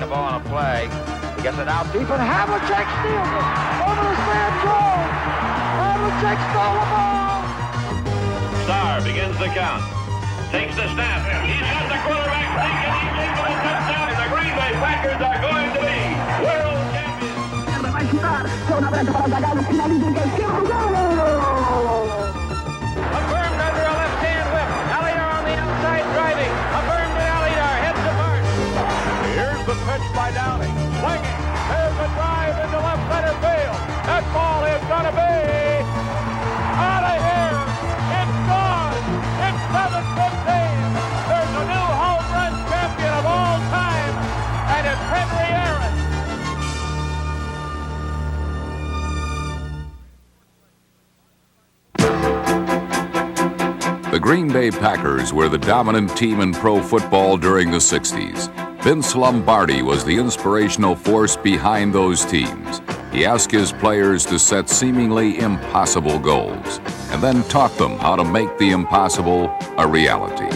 the ball on a play. He gets it out deep, and Havlicek steals it over to Sam Jones. Havlicek stole the ball. Starr begins the count. Takes the snap. He's got the quarterback thinking he's able to touchdown. And the Green Bay Packers are going to be world champions. Affirmed under a left-hand whip. Alliar on the outside driving. Affirmed to Alliar. Heads apart. Here's the pitch by Downing. Swinging. There's a drive into left center field. That ball is going to be out of here. It's gone. It's 7-15. There's a new home run champion of all time, and it's Henry Aaron. The Green Bay Packers were the dominant team in pro football during the 60s. Vince Lombardi was the inspirational force behind those teams. He asked his players to set seemingly impossible goals and then taught them how to make the impossible a reality.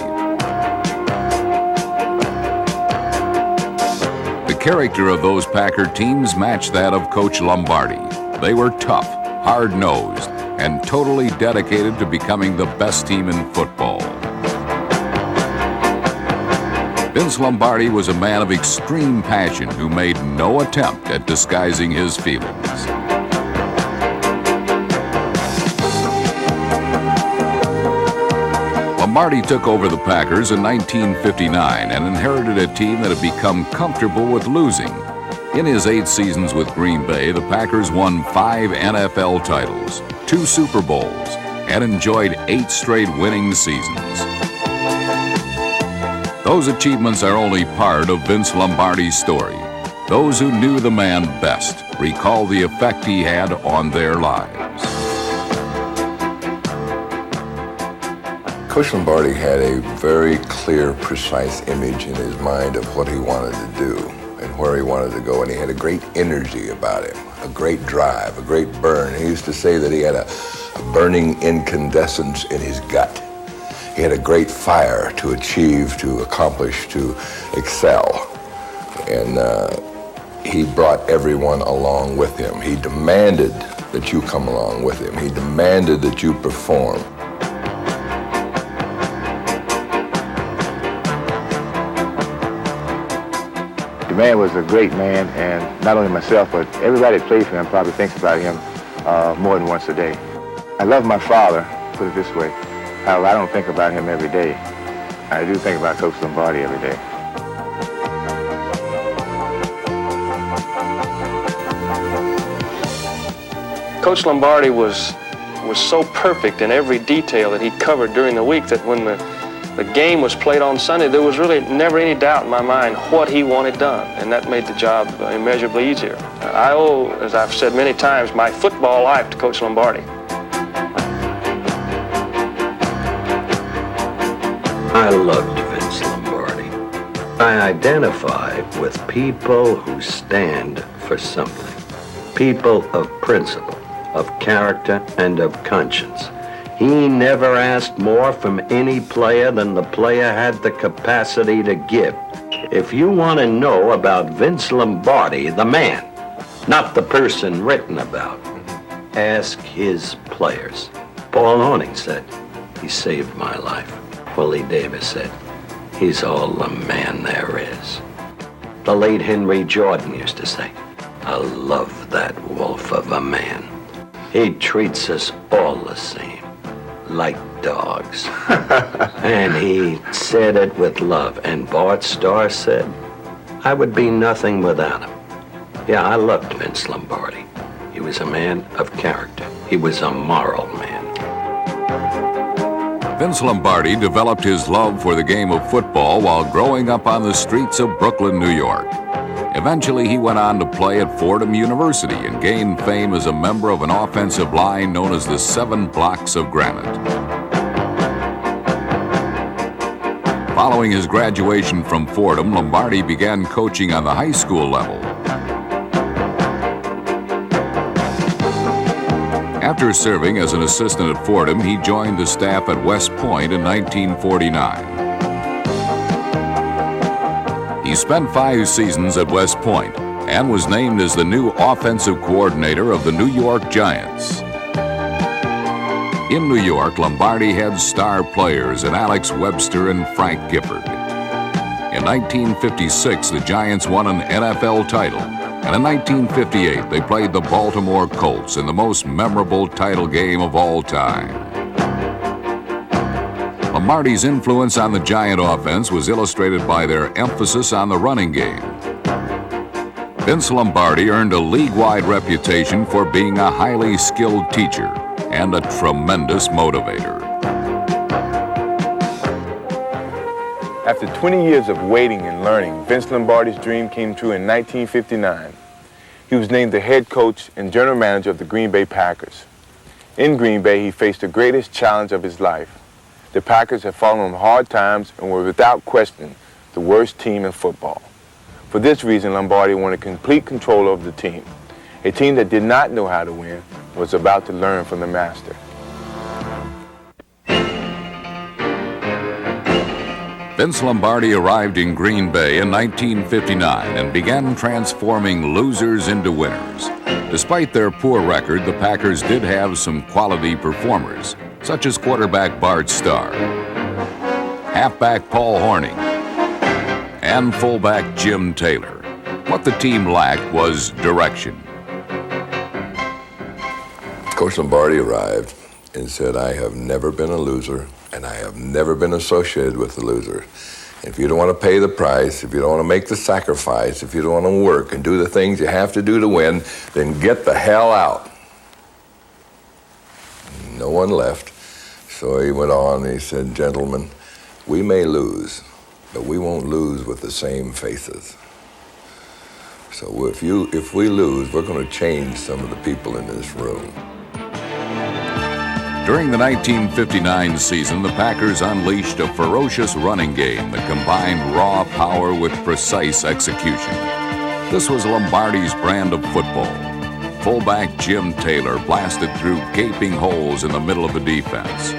The character of those Packer teams matched that of Coach Lombardi. They were tough, hard-nosed, and totally dedicated to becoming the best team in football. Vince Lombardi was a man of extreme passion who made no attempt at disguising his feelings. Lombardi took over the Packers in 1959 and inherited a team that had become comfortable with losing. In his 8 seasons with Green Bay, the Packers won 5 NFL titles, 2 Super Bowls, and enjoyed 8 straight winning seasons. Those achievements are only part of Vince Lombardi's story. Those who knew the man best recall the effect he had on their lives. Coach Lombardi had a very clear, precise image in his mind of what he wanted to do and where he wanted to go, and he had a great energy about him, a great drive, a great burn. He used to say that he had a burning incandescence in his gut. He had a great fire to achieve, to accomplish, to excel. And he brought everyone along with him. He demanded that you come along with him. He demanded that you perform. The man was a great man, and not only myself, but everybody that plays for him probably thinks about him more than once a day. I love my father, put it this way. However, I don't think about him every day. I do think about Coach Lombardi every day. Coach Lombardi was so perfect in every detail that he covered during the week that when the game was played on Sunday, there was really never any doubt in my mind what he wanted done, and that made the job immeasurably easier. I owe, as I've said many times, my football life to Coach Lombardi. I loved Vince Lombardi. I identify with people who stand for something. People of principle, of character, and of conscience. He never asked more from any player than the player had the capacity to give. If you want to know about Vince Lombardi, the man, not the person written about, ask his players. Paul Hornung said, he saved my life. Willie Davis said, he's all the man there is. The late Henry Jordan used to say, I love that wolf of a man. He treats us all the same. Like dogs. And he said it with love. And Bart Starr said, I would be nothing without him. Yeah, I loved Vince Lombardi. He was a man of character. He was a moral man. Vince Lombardi developed his love for the game of football while growing up on the streets of Brooklyn, New York. Eventually, he went on to play at Fordham University and gained fame as a member of an offensive line known as the 7 Blocks of Granite. Following his graduation from Fordham, Lombardi began coaching on the high school level. After serving as an assistant at Fordham, he joined the staff at West Point in 1949. He He spent 5 seasons at West Point and was named as the new offensive coordinator of the New York Giants. In New York, Lombardi had star players in Alex Webster and Frank Gifford. In 1956, the Giants won an NFL title, and in 1958, they played the Baltimore Colts in the most memorable title game of all time. Lombardi's influence on the Giant offense was illustrated by their emphasis on the running game. Vince Lombardi earned a league-wide reputation for being a highly skilled teacher and a tremendous motivator. After 20 years of waiting and learning, Vince Lombardi's dream came true in 1959. He was named the head coach and general manager of the Green Bay Packers. In Green Bay, he faced the greatest challenge of his life. The Packers had fallen on hard times and were without question the worst team in football. For this reason, Lombardi wanted complete control over the team. A team that did not know how to win was about to learn from the master. Vince Lombardi arrived in Green Bay in 1959 and began transforming losers into winners. Despite their poor record, the Packers did have some quality performers, such as quarterback Bart Starr, halfback Paul Hornung, and fullback Jim Taylor. What the team lacked was direction. Coach Lombardi arrived and said, "I have never been a loser, and I have never been associated with the loser. If you don't want to pay the price, if you don't want to make the sacrifice, if you don't want to work and do the things you have to do to win, then get the hell out." No one left. So he went on and he said, "Gentlemen, we may lose, but we won't lose with the same faces. So if we lose, we're going to change some of the people in this room." During the 1959 season, the Packers unleashed a ferocious running game that combined raw power with precise execution. This was Lombardi's brand of football. Fullback Jim Taylor blasted through gaping holes in the middle of the defense,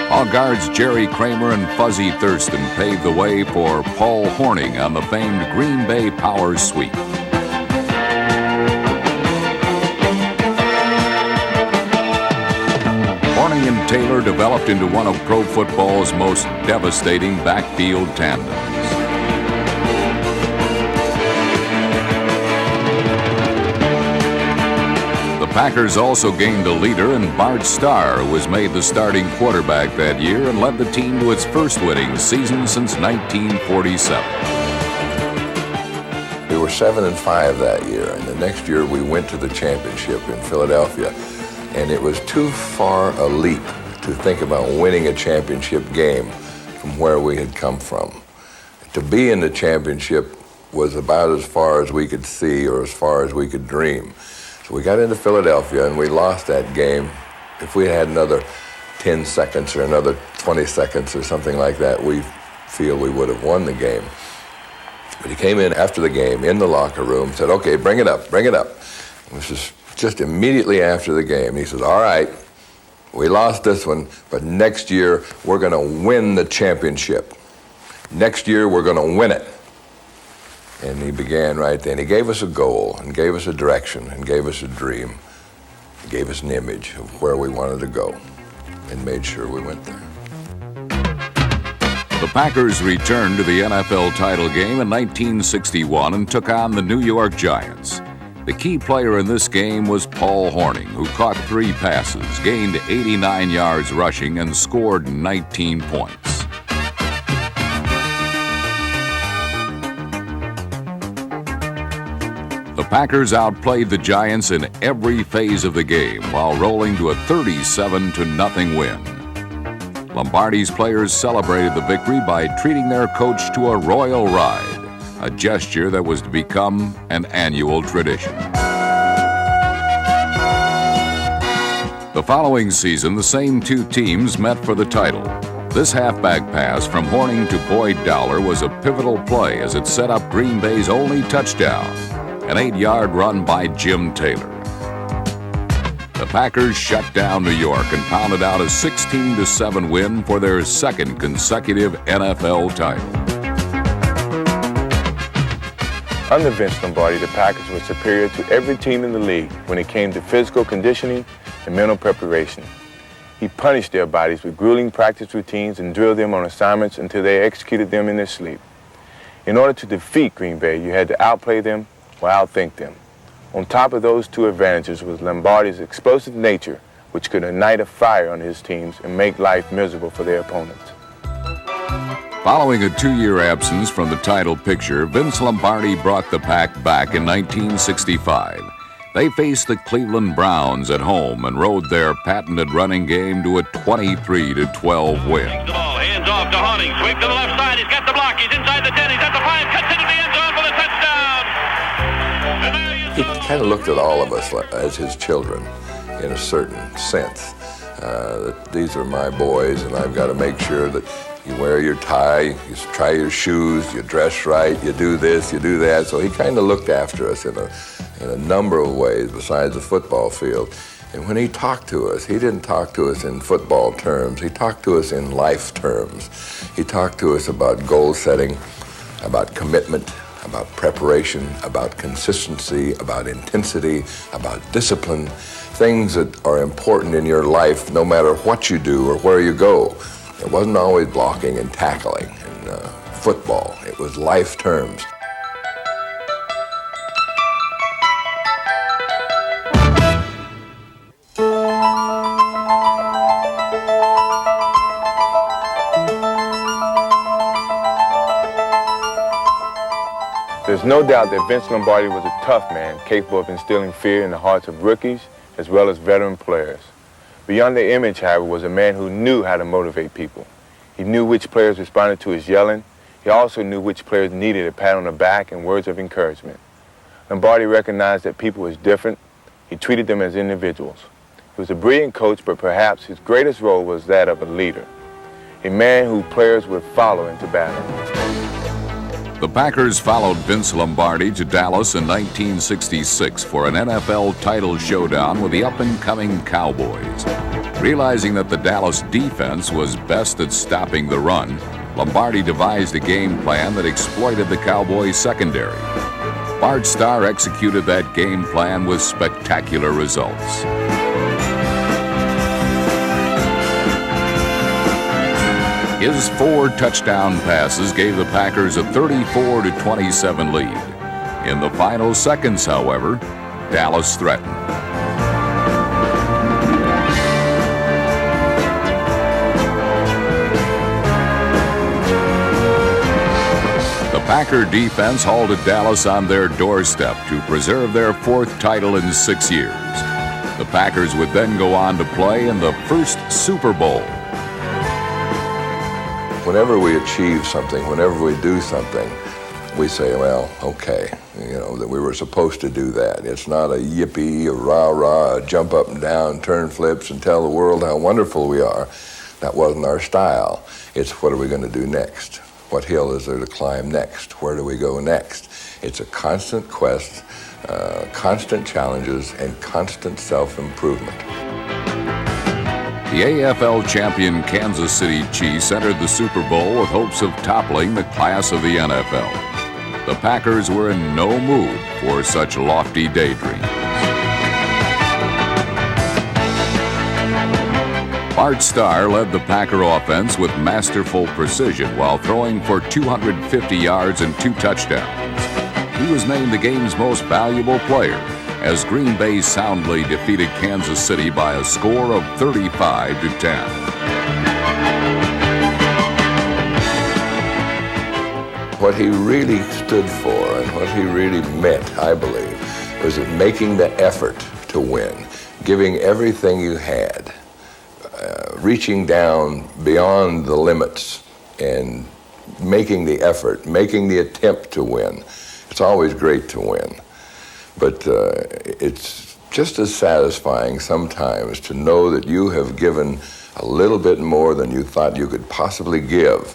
while guards Jerry Kramer and Fuzzy Thurston paved the way for Paul Hornung on the famed Green Bay power sweep. Hornung and Taylor developed into one of pro football's most devastating backfield tandems. The Packers also gained a leader in Bart Starr, who was made the starting quarterback that year and led the team to its first winning season since 1947. We were 7-5 that year, and the next year we went to the championship in Philadelphia. And it was too far a leap to think about winning a championship game from where we had come from. To be in the championship was about as far as we could see or as far as we could dream. So we got into Philadelphia and we lost that game. If we had another 10 seconds or another 20 seconds or something like that, we feel we would have won the game. But he came in after the game in the locker room, said, "Okay, bring it up, bring it up." This is just immediately after the game. He says, "All right, we lost this one, but next year we're going to win the championship. Next year we're going to win it." And he began right then. He gave us a goal and gave us a direction and gave us a dream. He gave us an image of where we wanted to go and made sure we went there. The Packers returned to the NFL title game in 1961 and took on the New York Giants. The key player in this game was Paul Hornung, who caught 3 passes, gained 89 yards rushing, and scored 19 points. The Packers outplayed the Giants in every phase of the game while rolling to a 37-0 win. Lombardi's players celebrated the victory by treating their coach to a royal ride, a gesture that was to become an annual tradition. The following season, the same 2 teams met for the title. This halfback pass from Hornung to Boyd Dowler was a pivotal play as it set up Green Bay's only touchdown, an 8-yard run by Jim Taylor. The Packers shut down New York and pounded out a 16-7 win for their second consecutive NFL title. Under Vince Lombardi, the Packers were superior to every team in the league when it came to physical conditioning and mental preparation. He punished their bodies with grueling practice routines and drilled them on assignments until they executed them in their sleep. In order to defeat Green Bay, you had to outplay them or outthink them. On top of those two advantages was Lombardi's explosive nature, which could ignite a fire on his teams and make life miserable for their opponents. Following a 2-year absence from the title picture, Vince Lombardi brought the Pack back in 1965. They faced the Cleveland Browns at home and rode their patented running game to a 23-12 win. Takes the ball, hands off to Hawning, swing to the left side, he's got the block, he's inside the 10, he's at the 5, cuts into the end zone for the touchdown! And there He kind of looked at all of us as his children, in a certain sense. These are my boys, and I've got to make sure that you wear your tie, you try your shoes, you dress right, you do this, you do that. So he kind of looked after us in a number of ways besides the football field. And when he talked to us, he didn't talk to us in football terms. He talked to us in life terms. He talked to us about goal setting, about commitment, about preparation, about consistency, about intensity, about discipline, things that are important in your life no matter what you do or where you go. It wasn't always blocking and tackling in football. It was life terms. There's no doubt that Vince Lombardi was a tough man, capable of instilling fear in the hearts of rookies as well as veteran players. Beyond the image, however, was a man who knew how to motivate people. He knew which players responded to his yelling. He also knew which players needed a pat on the back and words of encouragement. Lombardi recognized that people was different. He treated them as individuals. He was a brilliant coach, but perhaps his greatest role was that of a leader, a man who players would follow into battle. The Packers followed Vince Lombardi to Dallas in 1966 for an NFL title showdown with the up-and-coming Cowboys. Realizing that the Dallas defense was best at stopping the run, Lombardi devised a game plan that exploited the Cowboys' secondary. Bart Starr executed that game plan with spectacular results. His 4 touchdown passes gave the Packers a 34-27 lead. In the final seconds, however, Dallas threatened. The Packer defense halted Dallas on their doorstep to preserve their 4th title in 6 years. The Packers would then go on to play in the first Super Bowl. Whenever we achieve something, whenever we do something, we say, well, okay, that we were supposed to do that. It's not a yippee, a rah-rah, a jump up and down, turn flips, and tell the world how wonderful we are. That wasn't our style. It's what are we going to do next? What hill is there to climb next? Where do we go next? It's a constant quest, constant challenges, and constant self-improvement. The AFL champion Kansas City Chiefs entered the Super Bowl with hopes of toppling the class of the NFL. The Packers were in no mood for such lofty daydreams. Bart Starr led the Packer offense with masterful precision while throwing for 250 yards and 2 touchdowns. He was named the game's most valuable player, as Green Bay soundly defeated Kansas City by a score of 35-10. What he really stood for and what he really meant, I believe, was making the effort to win, giving everything you had, reaching down beyond the limits and making the effort, making the attempt to win. It's always great to win. But it's just as satisfying sometimes to know that you have given a little bit more than you thought you could possibly give,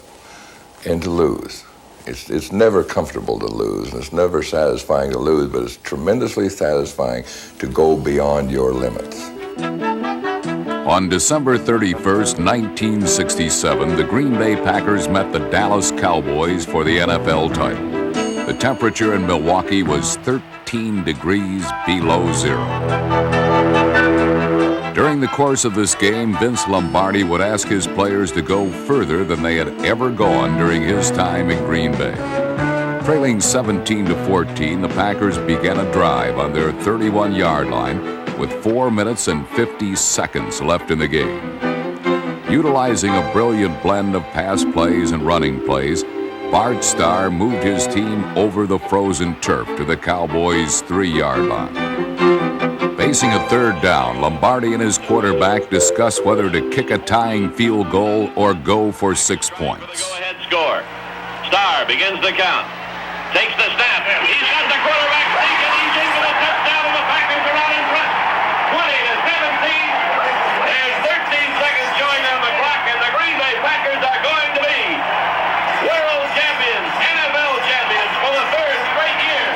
and to lose. It's never comfortable to lose, and it's never satisfying to lose, but it's tremendously satisfying to go beyond your limits. On December 31st, 1967, the Green Bay Packers met the Dallas Cowboys for the NFL title. The temperature in Milwaukee was 13 degrees below zero. During the course of this game, Vince Lombardi would ask his players to go further than they had ever gone during his time in Green Bay. Trailing 17-14, the Packers began a drive on their 31-yard line with 4 minutes and 50 seconds left in the game. Utilizing a brilliant blend of pass plays and running plays, Bart Starr moved his team over the frozen turf to the Cowboys' 3-yard line. Facing a third down, Lombardi and his quarterback discuss whether to kick a tying field goal or go for 6 points. Go ahead, score. Starr begins the count. Takes the snap. He's got the quarterback thinking he's in for the touchdown, and the Packers are out in front. 20-17. There's 13 seconds showing on the clock, and the Green Bay Packers are going to be world champions, NFL champions for the third straight year.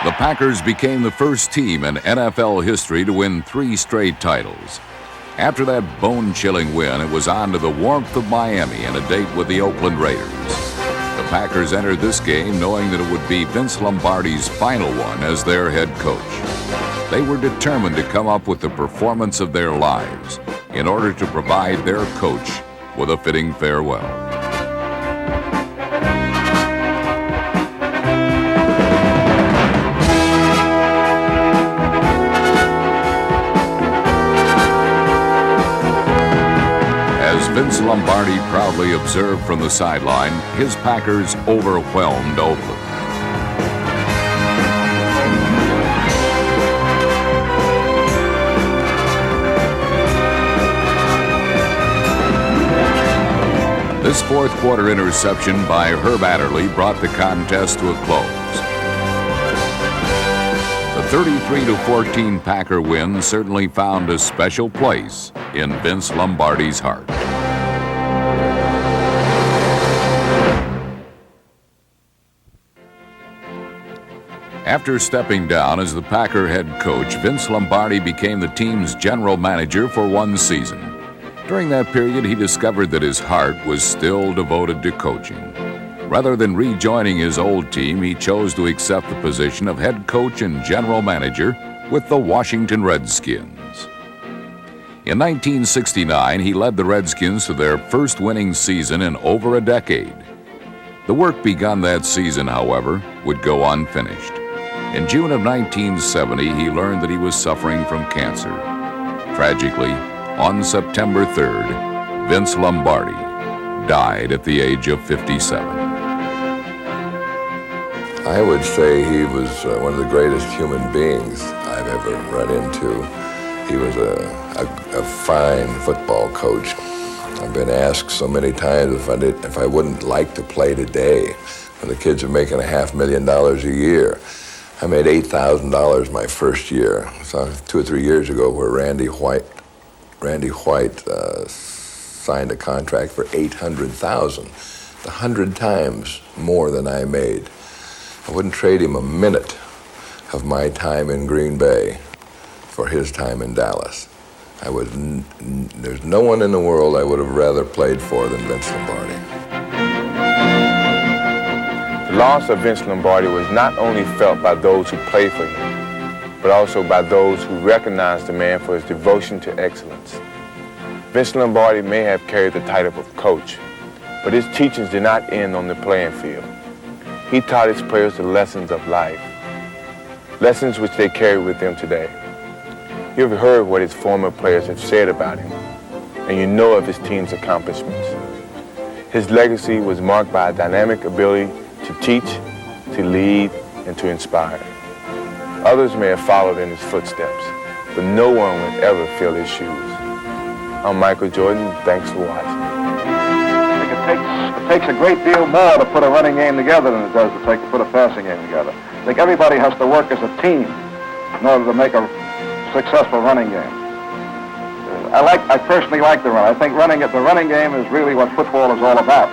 The Packers became the first team in NFL history to win 3 straight titles. After that bone-chilling win, it was on to the warmth of Miami and a date with the Oakland Raiders. The Packers entered this game knowing that it would be Vince Lombardi's final one as their head coach. They were determined to come up with the performance of their lives in order to provide their coach with a fitting farewell. As Vince Lombardi proudly observed from the sideline, his Packers overwhelmed Oakland. This fourth-quarter interception by Herb Adderley brought the contest to a close. The 33-14 Packer win certainly found a special place in Vince Lombardi's heart. After stepping down as the Packer head coach, Vince Lombardi became the team's general manager for 1 season. During that period, he discovered that his heart was still devoted to coaching. Rather than rejoining his old team, he chose to accept the position of head coach and general manager with the Washington Redskins. In 1969, he led the Redskins to their first winning season in over a decade. The work begun that season, however, would go unfinished. In June of 1970, he learned that he was suffering from cancer. Tragically, on September 3rd, Vince Lombardi died at the age of 57. I would say he was one of the greatest human beings I've ever run into. He was a fine football coach. I've been asked so many times if I wouldn't like to play today when the kids are making $500,000 a year. I made $8,000 my first year. So 2 or 3 years ago, where Randy White signed a contract for $800,000, 100 times more than I made. I wouldn't trade him a minute of my time in Green Bay for his time in Dallas. There's no one in the world I would have rather played for than Vince Lombardi. The loss of Vince Lombardi was not only felt by those who played for him, but also by those who recognized the man for his devotion to excellence. Vince Lombardi may have carried the title of coach, but his teachings did not end on the playing field. He taught his players the lessons of life, lessons which they carry with them today. You've heard what his former players have said about him, and you know of his team's accomplishments. His legacy was marked by a dynamic ability to teach, to lead, and to inspire. Others may have followed in his footsteps, but no one would ever fill his shoes. I'm Michael Jordan. Thanks for watching. I think it takes a great deal more to put a running game together than it does to put a passing game together. I think everybody has to work as a team in order to make a successful running game. I personally like the run. I think the running game is really what football is all about.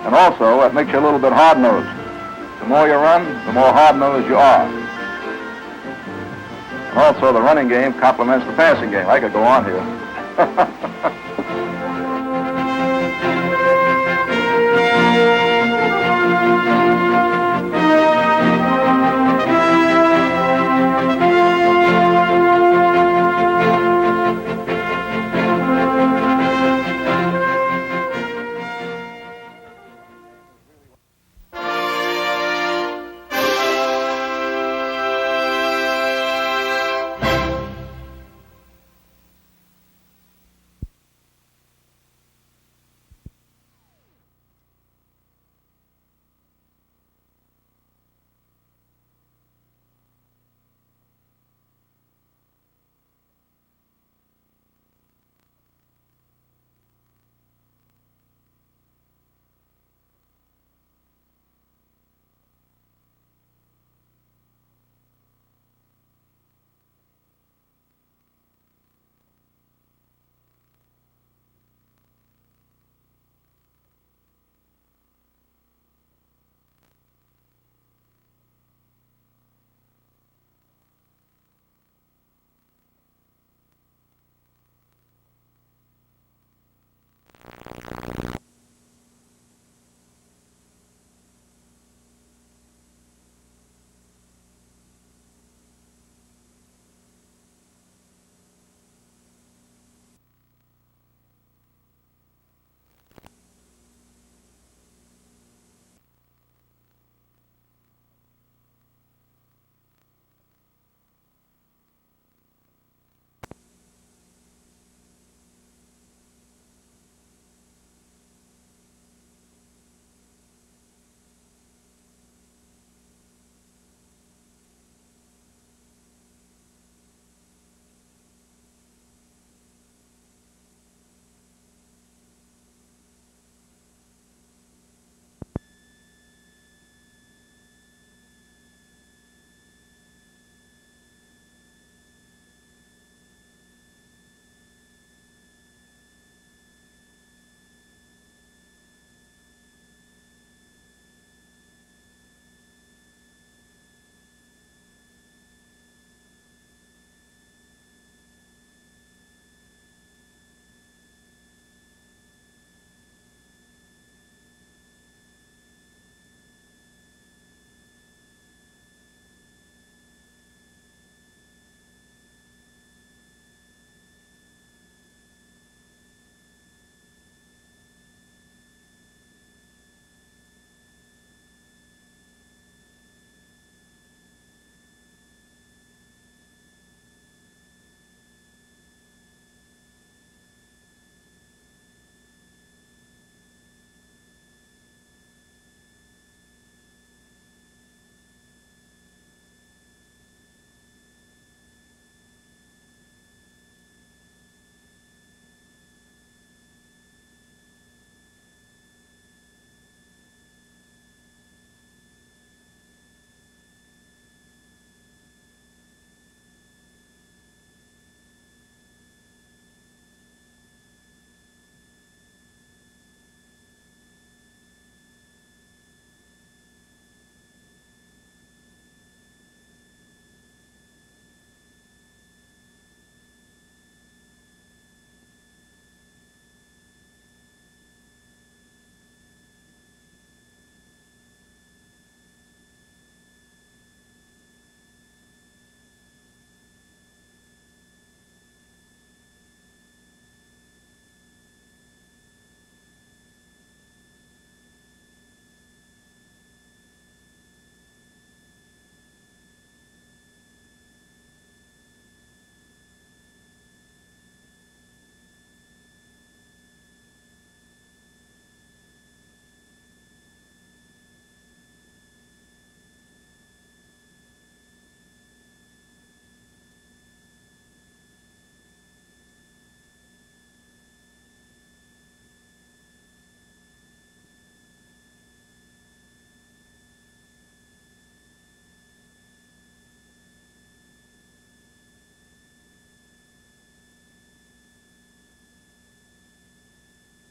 And also, it makes you a little bit hard-nosed. The more you run, the more hard-nosed you are. And also, the running game complements the passing game. I could go on here.